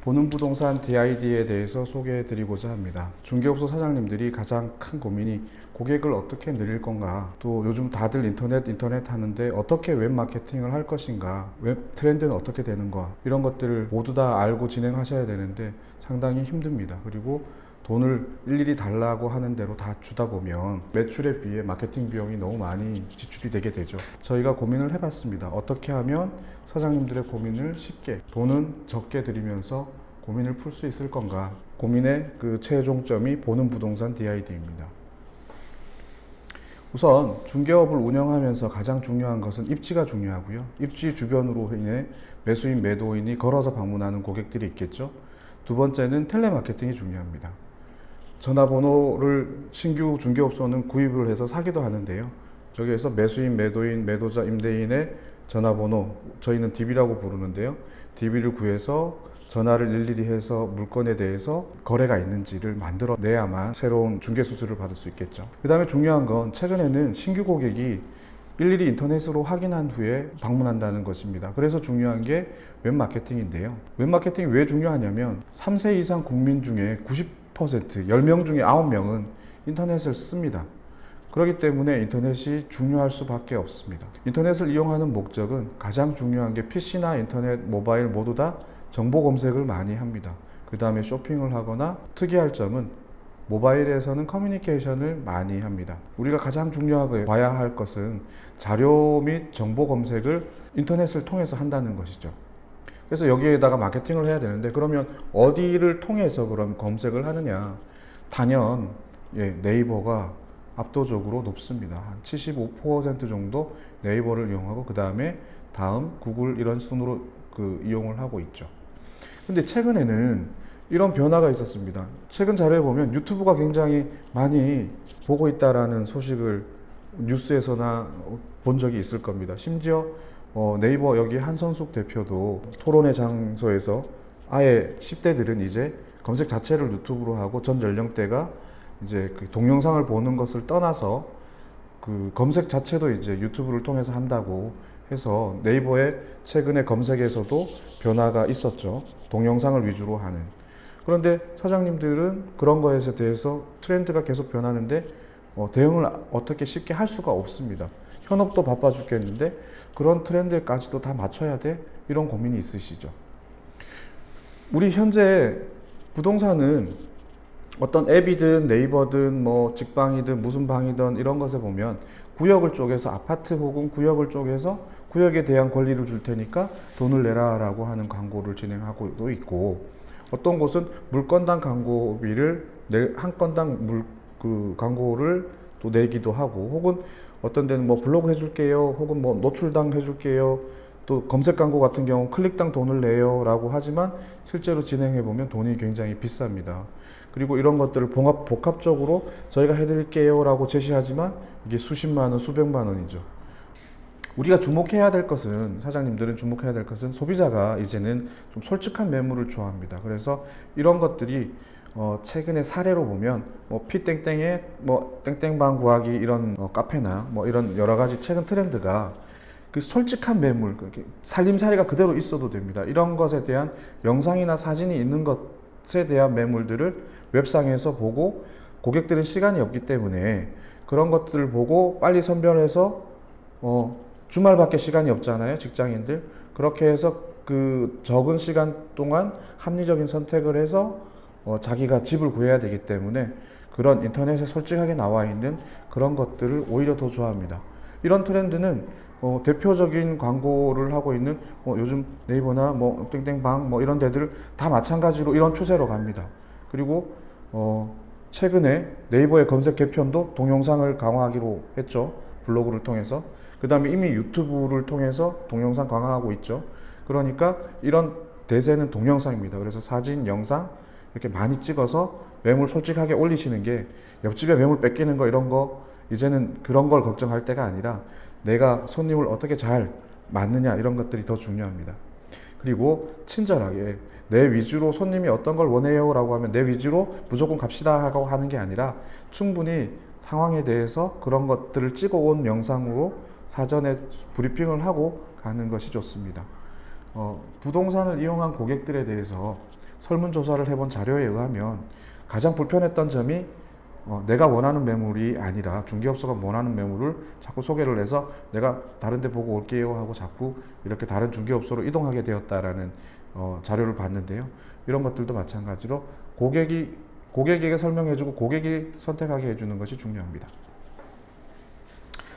보는 부동산 DID에 대해서 소개해 드리고자 합니다. 중개업소 사장님들이 가장 큰 고민이 고객을 어떻게 늘릴 건가, 또 요즘 다들 인터넷 하는데 어떻게 웹 마케팅을 할 것인가, 웹 트렌드는 어떻게 되는가, 이런 것들을 모두 다 알고 진행하셔야 되는데 상당히 힘듭니다. 그리고 돈을 일일이 달라고 하는 대로 다 주다 보면 매출에 비해 마케팅 비용이 너무 많이 지출이 되게 되죠. 저희가 고민을 해봤습니다. 어떻게 하면 사장님들의 고민을 쉽게, 돈은 적게 들이면서 고민을 풀 수 있을 건가. 고민의 그 최종점이 보는 부동산 DID입니다. 우선 중개업을 운영하면서 가장 중요한 것은 입지가 중요하고요. 입지 주변으로 인해 매수인, 매도인이 걸어서 방문하는 고객들이 있겠죠. 두 번째는 텔레마케팅이 중요합니다. 전화번호를 신규 중개업소는 구입을 해서 사기도 하는데요. 여기에서 매수인, 매도인, 매도자, 임대인의 전화번호, 저희는 DB라고 부르는데요. DB를 구해서 전화를 일일이 해서 물건에 대해서 거래가 있는지를 만들어내야만 새로운 중개 수수료를 받을 수 있겠죠. 그 다음에 중요한 건 최근에는 신규 고객이 일일이 인터넷으로 확인한 후에 방문한다는 것입니다. 그래서 중요한 게 웹마케팅인데요. 웹마케팅이 왜 중요하냐면 3세 이상 국민 중에 90%, 10명 중에 9명은 인터넷을 씁니다. 그렇기 때문에 인터넷이 중요할 수밖에 없습니다. 인터넷을 이용하는 목적은 가장 중요한 게 PC나 인터넷, 모바일 모두 다 정보 검색을 많이 합니다. 그 다음에 쇼핑을 하거나 특이할 점은 모바일에서는 커뮤니케이션을 많이 합니다. 우리가 가장 중요하게 봐야 할 것은 자료 및 정보 검색을 인터넷을 통해서 한다는 것이죠. 그래서 여기에다가 마케팅을 해야 되는데, 그러면 어디를 통해서 그럼 검색을 하느냐? 단연 네이버가 압도적으로 높습니다. 한 75% 정도 네이버를 이용하고 그 다음에 다음 구글, 이런 순으로 이용을 하고 있죠. 근데 최근에는 이런 변화가 있었습니다. 최근 자료에 보면 유튜브가 굉장히 많이 보고 있다라는 소식을 뉴스에서나 본 적이 있을 겁니다. 심지어 네이버 여기 한선숙 대표도 토론회 장소에서 아예 10대들은 이제 검색 자체를 유튜브로 하고 전 연령대가 이제 그 동영상을 보는 것을 떠나서 그 검색 자체도 이제 유튜브를 통해서 한다고 해서 네이버의 최근에 검색에서도 변화가 있었죠. 동영상을 위주로 하는. 그런데 사장님들은 그런 거에 대해서 트렌드가 계속 변하는데 대응을 어떻게 쉽게 할 수가 없습니다. 현업도 바빠 죽겠는데 그런 트렌드까지도 다 맞춰야 돼? 이런 고민이 있으시죠. 우리 현재 부동산은 어떤 앱이든 네이버든 뭐 직방이든 무슨 방이든 이런 것에 보면 구역을 쪼개서, 아파트 혹은 구역을 쪼개서 구역에 대한 권리를 줄 테니까 돈을 내라 라고 하는 광고를 진행하고도 있고, 어떤 곳은 물건당 광고비를 한 건당 광고를 또 내기도 하고, 혹은 어떤 데는 뭐 블로그 해줄게요, 혹은 뭐 노출당 해줄게요, 또 검색 광고 같은 경우 클릭당 돈을 내요 라고 하지만 실제로 진행해 보면 돈이 굉장히 비쌉니다. 그리고 이런 것들을 복합적으로 저희가 해드릴게요 라고 제시하지만 이게 수십만 원, 수백만 원이죠. 우리가 주목해야 될 것은, 사장님들은 주목해야 될 것은 소비자가 이제는 좀 솔직한 매물을 좋아합니다. 그래서 이런 것들이 최근에 사례로 보면 뭐 피땡땡의 뭐 땡땡방 구하기, 이런 카페나 뭐 이런 여러 가지 최근 트렌드가 그 솔직한 매물, 살림살이가 그대로 있어도 됩니다. 이런 것에 대한 영상이나 사진이 있는 것에 대한 매물들을 웹상에서 보고, 고객들은 시간이 없기 때문에 그런 것들을 보고 빨리 선별해서 주말밖에 시간이 없잖아요, 직장인들. 그렇게 해서 그 적은 시간 동안 합리적인 선택을 해서 자기가 집을 구해야 되기 때문에 그런 인터넷에 솔직하게 나와 있는 그런 것들을 오히려 더 좋아합니다. 이런 트렌드는 대표적인 광고를 하고 있는 요즘 네이버나 뭐 땡땡방 뭐 이런 데들 다 마찬가지로 이런 추세로 갑니다. 그리고 최근에 네이버의 검색 개편도 동영상을 강화하기로 했죠. 블로그를 통해서. 그 다음에 이미 유튜브를 통해서 동영상 강화하고 있죠. 그러니까 이런 대세는 동영상입니다. 그래서 사진, 영상 이렇게 많이 찍어서 매물 솔직하게 올리시는 게, 옆집에 매물 뺏기는 거 이런 거 이제는 그런 걸 걱정할 때가 아니라 내가 손님을 어떻게 잘 맞느냐, 이런 것들이 더 중요합니다. 그리고 친절하게 내 위주로, 손님이 어떤 걸 원해요 라고 하면 내 위주로 무조건 갑시다 하고 하는 게 아니라 충분히 상황에 대해서 그런 것들을 찍어 온 영상으로 사전에 브리핑을 하고 가는 것이 좋습니다. 부동산을 이용한 고객들에 대해서 설문조사를 해본 자료에 의하면 가장 불편했던 점이 내가 원하는 매물이 아니라 중개업소가 원하는 매물을 자꾸 소개를 해서 내가 다른 데 보고 올게요 하고 자꾸 이렇게 다른 중개업소로 이동하게 되었다라는 자료를 봤는데요. 이런 것들도 마찬가지로 고객에게 설명해주고 고객이 선택하게 해주는 것이 중요합니다.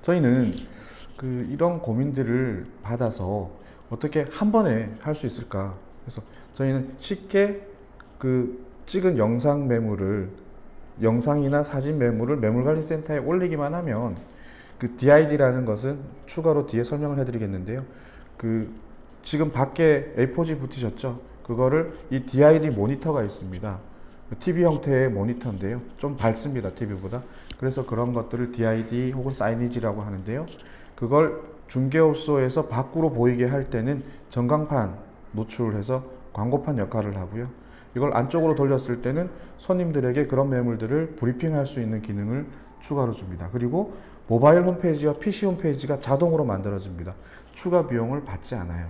저희는 이런 고민들을 받아서 어떻게 한 번에 할 수 있을까? 그래서 저희는 쉽게 찍은 영상이나 사진 매물을 매물관리센터에 올리기만 하면 DID라는 것은 추가로 뒤에 설명을 해드리겠는데요. 지금 밖에 A4지 붙이셨죠? 그거를 이 DID 모니터가 있습니다. TV 형태의 모니터인데요. 좀 밝습니다. TV보다. 그래서 그런 것들을 DID 혹은 사이니지라고 하는데요. 그걸 중개업소에서 밖으로 보이게 할 때는 전광판 노출해서 광고판 역할을 하고요. 이걸 안쪽으로 돌렸을 때는 손님들에게 그런 매물들을 브리핑할 수 있는 기능을 추가로 줍니다. 그리고 모바일 홈페이지와 PC 홈페이지가 자동으로 만들어집니다. 추가 비용을 받지 않아요.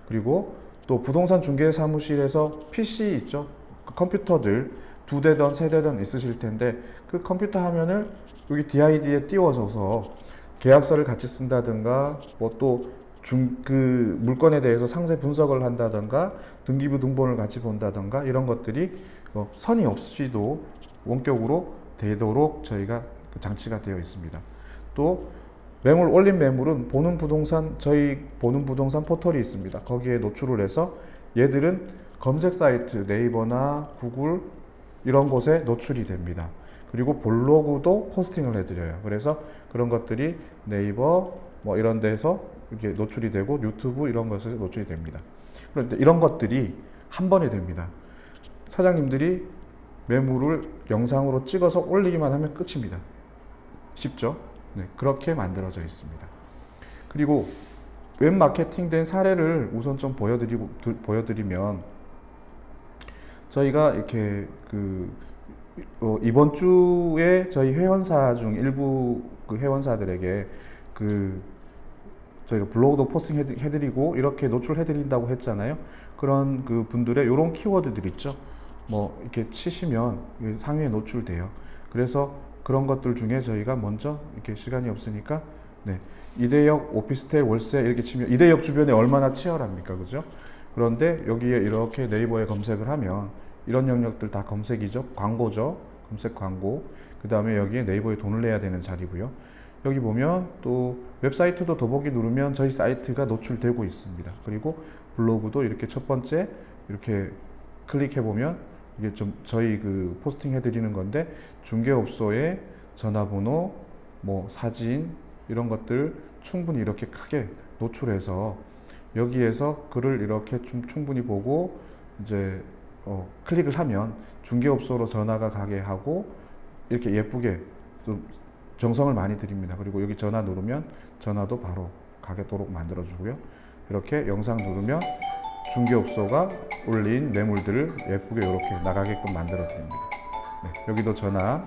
그리고 또 부동산 중개 사무실에서 PC 있죠? 컴퓨터들 2대든 3대든 있으실 텐데 그 컴퓨터 화면을 여기 DID에 띄워줘서 계약서를 같이 쓴다든가 또 물건에 대해서 상세 분석을 한다든가 등기부 등본을 같이 본다든가 이런 것들이 선이 없이도 원격으로 되도록 저희가 장치가 되어 있습니다. 또 올린 매물은 저희 보는 부동산 포털이 있습니다. 거기에 노출을 해서 얘들은 검색 사이트 네이버나 구글 이런 곳에 노출이 됩니다. 그리고 블로그도 포스팅을 해드려요. 그래서 그런 것들이 네이버 이런 데서 이렇게 노출이 되고 유튜브 이런 것에 노출이 됩니다. 그런데 이런 것들이 한 번에 됩니다. 사장님들이 매물을 영상으로 찍어서 올리기만 하면 끝입니다. 쉽죠? 네, 그렇게 만들어져 있습니다. 그리고 웹 마케팅 된 사례를 우선 좀 보여드리면 저희가 이렇게 이번 주에 저희 회원사 중 일부 회원사들에게 저희가 블로그도 포스팅 해드리고 이렇게 노출해드린다고 했잖아요. 그런 분들의 이런 키워드들 있죠. 이렇게 치시면 상위에 노출돼요. 그래서 그런 것들 중에 저희가 먼저 이렇게 시간이 없으니까 이대역 오피스텔 월세 이렇게 치면 이대역 주변에 얼마나 치열합니까, 그죠? 그런데 여기에 이렇게 네이버에 검색을 하면 이런 영역들 다 검색이죠. 광고죠. 검색 광고. 그 다음에 여기에 네이버에 돈을 내야 되는 자리고요. 여기 보면 또 웹사이트도 더보기 누르면 저희 사이트가 노출되고 있습니다. 그리고 블로그도 이렇게 첫 번째 이렇게 클릭해 보면 이게 좀 저희 포스팅 해드리는 건데 중개업소의 전화번호, 사진 이런 것들 충분히 이렇게 크게 노출해서 여기에서 글을 이렇게 좀 충분히 보고 이제 클릭을 하면 중개업소로 전화가 가게 하고 이렇게 예쁘게 좀 정성을 많이 드립니다. 그리고 여기 전화 누르면 전화도 바로 가게도록 만들어 주고요. 이렇게 영상 누르면 중개업소가 올린 매물들을 예쁘게 이렇게 나가게끔 만들어 드립니다. 여기도 전화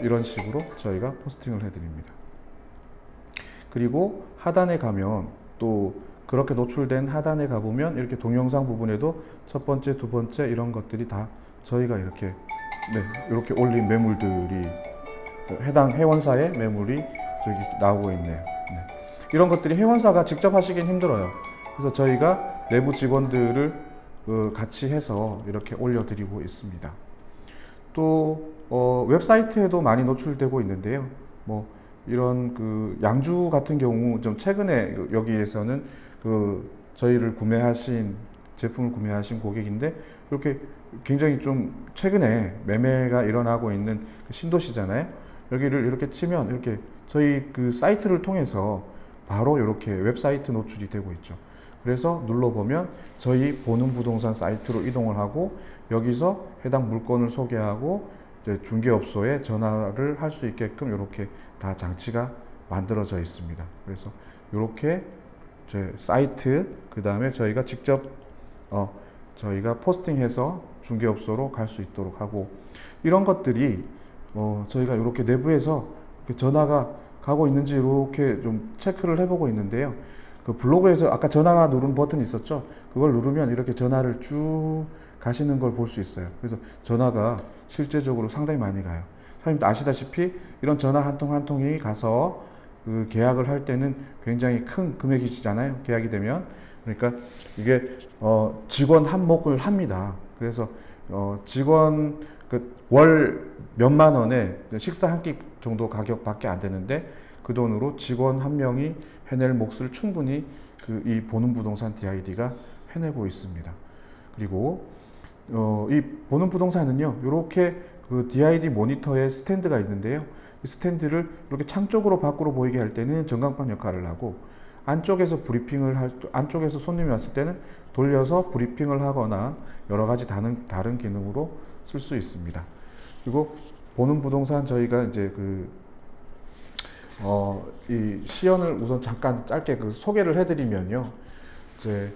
이런 식으로 저희가 포스팅을 해 드립니다. 그리고 하단에 가면 또 그렇게 노출된 하단에 가보면 이렇게 동영상 부분에도 첫 번째, 두 번째 이런 것들이 다 저희가 이렇게 올린 매물들이 해당 회원사의 매물이 저기 나오고 있네요. 이런 것들이 회원사가 직접 하시긴 힘들어요. 그래서 저희가 내부 직원들을 같이 해서 이렇게 올려드리고 있습니다. 또 웹사이트에도 많이 노출되고 있는데요. 이런 양주 같은 경우 좀 최근에 여기에서는 저희를 제품을 구매하신 고객인데 이렇게 굉장히 좀 최근에 매매가 일어나고 있는 신도시잖아요. 여기를 이렇게 치면 이렇게 저희 사이트를 통해서 바로 이렇게 웹사이트 노출이 되고 있죠. 그래서 눌러보면 저희 보는 부동산 사이트로 이동을 하고 여기서 해당 물건을 소개하고 이제 중개업소에 전화를 할 수 있게끔 이렇게 다 장치가 만들어져 있습니다. 그래서 이렇게 제 사이트 그 다음에 저희가 직접 저희가 포스팅해서 중개업소로 갈 수 있도록 하고 이런 것들이 저희가 이렇게 내부에서 전화가 가고 있는지 이렇게 좀 체크를 해보고 있는데요. 그 블로그에서 아까 전화 누른 버튼이 있었죠. 그걸 누르면 이렇게 전화를 쭉 가시는 걸 볼 수 있어요. 그래서 전화가 실제적으로 상당히 많이 가요. 사장님도 아시다시피 이런 전화 한 통 한 통이 가서 그 계약을 할 때는 굉장히 큰 금액이잖아요. 계약이 되면. 그러니까 이게 직원 한몫을 합니다. 그래서 직원 그 월 몇만 원에 식사 한 끼 정도 가격밖에 안 되는데 그 돈으로 직원 한 명이 해낼 몫을 충분히 이 보는 부동산 DID가 해내고 있습니다. 그리고 이 보는 부동산은요, 이렇게 그 DID 모니터에 스탠드가 있는데요. 이 스탠드를 이렇게 창 쪽으로 밖으로 보이게 할 때는 전광판 역할을 하고, 안쪽에서 안쪽에서 손님이 왔을 때는 돌려서 브리핑을 하거나 여러 가지 다른 기능으로 쓸 수 있습니다. 그리고 보는 부동산 저희가 이제 이 시연을 우선 잠깐 짧게 소개를 해드리면요. 이제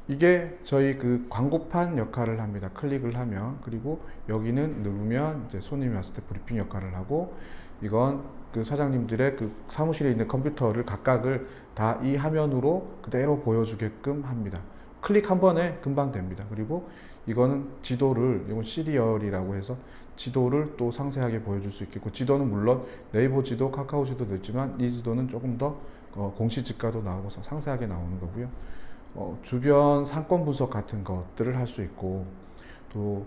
이게 저희 광고판 역할을 합니다. 클릭을 하면. 그리고 여기는 누르면 이제 손님이 왔을 때 브리핑 역할을 하고, 이건 사장님들의 사무실에 있는 컴퓨터를 각각을 다 이 화면으로 그대로 보여주게끔 합니다. 클릭 한 번에 금방 됩니다. 그리고 이거는 이건 시리얼이라고 해서 지도를 또 상세하게 보여줄 수 있겠고, 지도는 물론 네이버 지도, 카카오 지도도 있지만 이 지도는 조금 더 공시지가도 나오고서 상세하게 나오는 거고요. 주변 상권 분석 같은 것들을 할 수 있고, 또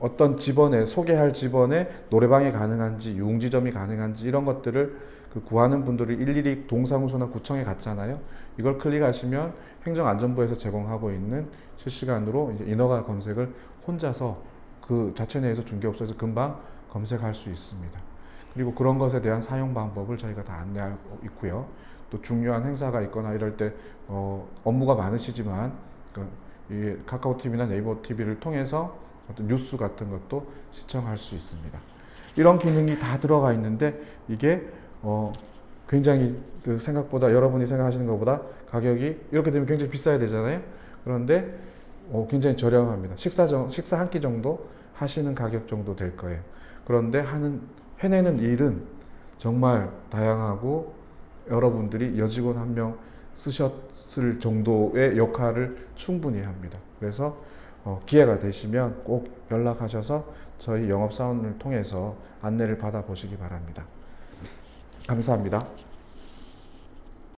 어떤 집원에 소개할 집원에 노래방이 가능한지 유흥지점이 가능한지 이런 것들을 구하는 분들이 일일이 동사무소나 구청에 갔잖아요. 이걸 클릭하시면 행정안전부에서 제공하고 있는 실시간으로 이제 인허가 검색을 혼자서 그 자체 내에서 중개업소에서 금방 검색할 수 있습니다. 그리고 그런 것에 대한 사용 방법을 저희가 다 안내하고 있고요. 또 중요한 행사가 있거나 이럴 때 업무가 많으시지만 이 카카오 TV나 네이버 TV를 통해서 어떤 뉴스 같은 것도 시청할 수 있습니다. 이런 기능이 다 들어가 있는데 이게 굉장히 생각보다 여러분이 생각하시는 것보다 가격이 이렇게 되면 굉장히 비싸야 되잖아요. 그런데 굉장히 저렴합니다. 식사 한 끼 정도 하시는 가격 정도 될 거예요. 그런데 해내는 일은 정말 다양하고 여러분들이 여직원 한 명 쓰셨을 정도의 역할을 충분히 합니다. 그래서 기회가 되시면 꼭 연락하셔서 저희 영업사원을 통해서 안내를 받아보시기 바랍니다. 감사합니다.